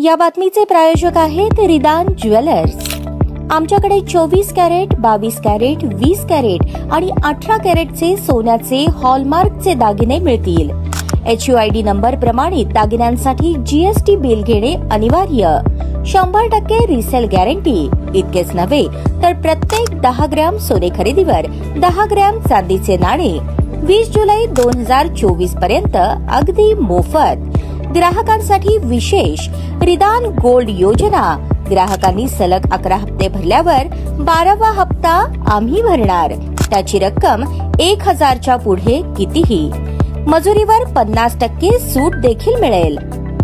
या बातमीचे प्रायोजक आहेत रिदान ज्वेलर्स। आमच्याकडे 24 कॅरेट, 22 कॅरेट, 20 कॅरेट आणि 18 कॅरेटचे सोन्याचे हॉलमार्कचे दागिने मिळतील। HUID नंबर प्रमाणित दागिन्यांसाठी GST बिल घेणे अनिवार्य। 100% रिसेल गॅरंटी। इतकेच नव्हे तर प्रत्येक 10 ग्रॅम सोने खरेदीवर 10 ग्रॅम चांदीचे नाणे 20 जुलै 2024 पर्यंत अगदी मोफत। ग्राहकांसाठी विशेष रिदान गोल्ड योजना। ग्राहकांनी सलग 11 हप्ते भरल्यावर 12वा हप्ता आम्ही भरणार। त्याची रक्कम 1000च्या पुढे कितीही। मजुरीवर 50% सूट देखील मिळेल।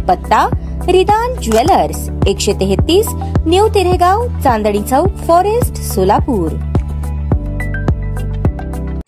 पत्ता रिदान jewellers, 133 new तिरेगाव, Chandni Chowk, forest, Solapur.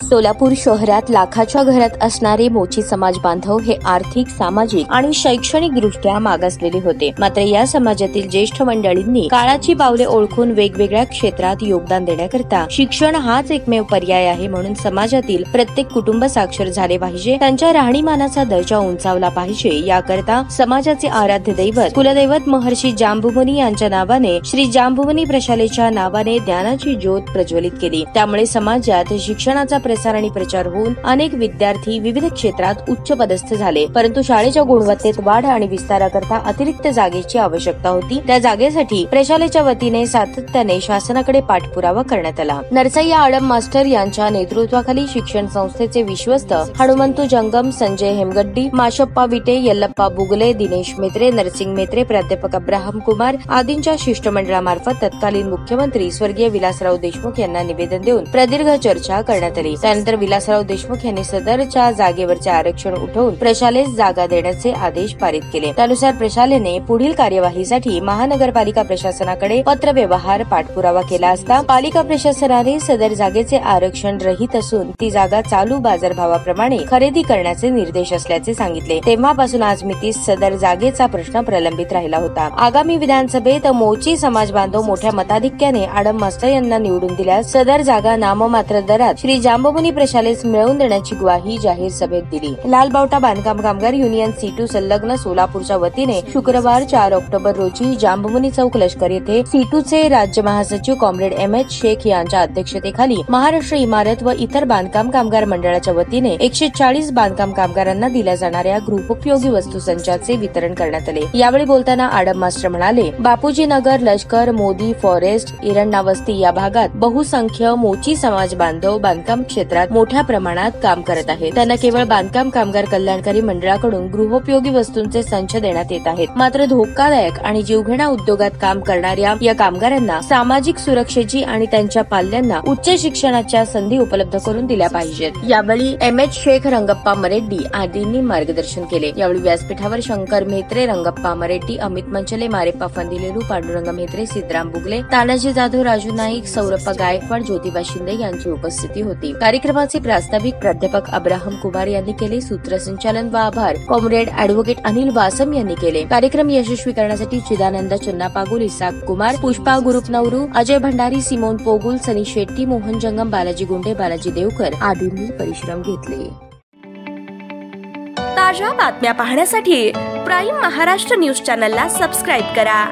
Solapur शहरात लाखाच्या घरात असणारे मोची समाज बांधव हे आर्थिक, सामाजिक आणि शैक्षणिक दृष्ट्या मागासलेले होते। मात्र या समाजातील ज्येष्ठ मंडळींनी काळाची पावले ओळखून वेगवेगळ्या क्षेत्रात योगदान देण्याकरता शिक्षण हाच एकमेव पर्याय आहे म्हणून समाजातील प्रत्येक कुटुंब साक्षर झाले पाहिजे, त्यांच्या राहणीमानाचा दर्जा उंचावला पाहिजे। याकरता समाजाचे आराध्य दैवत कुलदैवत महर्षी जांबुमुनी यांच्या नावाने श्री जांबुमुनी प्रशालेच्या नावाने ज्ञानाची ज्योत प्रज्वलित केली। त्यामुळे समाजात शिक्षणाचा आणि प्रचार होऊन अनेक विद्यार्थी विविध क्षेत्रात उच्च पदस्थ झाले। परंतु शाळेच्या गुणवत्तेत वाढ आणि विस्ताराकरता अतिरिक्त जागेची आवश्यकता होती। त्या जागेसाठी प्रशालेच्या वतीने सातत्याने शासनाकडे पाठपुरावा करण्यात आला। नरसय्या आडम मास्टर यांच्या नेतृत्वाखाली शिक्षण संस्थेचे विश्वस्त हनुमंतू जंगम, संजय हेमगड्डी, माशप्पा विटे, यल्लप्पा बुगले, दिनेश मेत्रे, नरसिंग मेत्रे, प्राध्यापक अब्राहम कुमार आदींच्या शिष्टमंडळामार्फत तत्कालीन मुख्यमंत्री स्वर्गीय विलासराव देशमुख यांना निवेदन देऊन प्रदीर्घ चर्चा करण्यात आली। त्यानंतर विलासराव देशमुख यांनी सदरच्या जागेवरचे आरक्षण उठवून प्रशालेस जागा देण्याचे आदेश पारित केले। त्यानुसार प्रशालेने पुढील कार्यवाहीसाठी महानगरपालिका प्रशासनाकडे पत्रव्यवहार पाठपुरावा केला असता पालिका प्रशासनाने सदर जागेचे आरक्षण रहित असून ती जागा चालू बाजारभावाप्रमाणे खरेदी करण्याचे निर्देश असल्याचे सांगितले। तेव्हापासून आज मितीस सदर जागेचा प्रश्न प्रलंबित राहिला होता। आगामी विधानसभेत मोची समाज बांधव मोठ्या मताधिक्याने आडम मास्टर यांना निवडून दिल्यास सदर जागा नाममात्र दरात श्री जांबुमुनी प्रशालेस मिळवून देण्याची ग्वाही जाहीर सभेत दिली। लालबावटा बांधकाम कामगार युनियन C2 संलग्न सोलापूरच्या वतीने शुक्रवार 4 ऑक्टोबर रोजी जांबुमुनी चौक लष्कर येथे C2 चे राज्य महासचिव कॉम्रेड MH शेख यांच्या अध्यक्षतेखाली महाराष्ट्र इमारत व इतर बांधकाम कामगार मंडळाच्या वतीने 140 बांधकाम कामगारांना दिल्या जाणाऱ्या गृहोपयोगी वस्तू संचाचे वितरण करण्यात आले। यावेळी बोलताना आडम मास्टर म्हणाले, बापूजी नगर, लष्कर, मोदी, फॉरेस्ट, इरण्णा वस्ती या भागात बहुसंख्य मोची समाज बांधव बांधकाम क्षेत्रात मोठ्या प्रमाणात काम करत आहेत। त्यांना केवळ बांधकाम कामगार कल्याणकारी मंडळाकडून गृहोपयोगी वस्तूंचे संच देण्यात येत आहेत। मात्र धोकादायक आणि जीवघेणा उद्योगात काम करणाऱ्या या कामगारांना सामाजिक सुरक्षेची आणि त्यांच्या पाल्यांना उच्च शिक्षणाच्या संधी उपलब्ध करून दिल्या पाहिजेत। यावेळी MH शेख, रंगप्पा मरेड्डी आदींनी मार्गदर्शन केले। यावेळी व्यासपीठावर शंकर मेत्रे, रंगप्पा मरेड्डी, अमित मंचले, मारेप्पा फंदिलेलू, पांडुरंग मेत्रे, सिद्धराम बुगले, तानाजी जाधव, राजू नाईक, सौरप्पा गायकवाड, ज्योतिबा शिंदे यांची उपस्थिती होती। कार्यक्रमाचे प्रास्ताविक प्राध्यापक अब्राहम कुमार यांनी केले। सूत्रसंचालन व आभार कॉम्रेड ऍडव्होकेट अनिल वासम यांनी केले। कार्यक्रम यशस्वी करण्यासाठी चिदानंद चन्नापागुल, इसाक कुमार, पुष्पा गुरुप नवरू, अजय भंडारी, सिमोन पोगुल, सनी शेट्टी, मोहन जंगम, बालाजी गुंडे, बालाजी देवकर आदींनी परिश्रम घेतले। ताज्या बातम्या पाहण्यासाठी प्राईम महाराष्ट्र न्यूज चॅनलला सबस्क्राईब करा।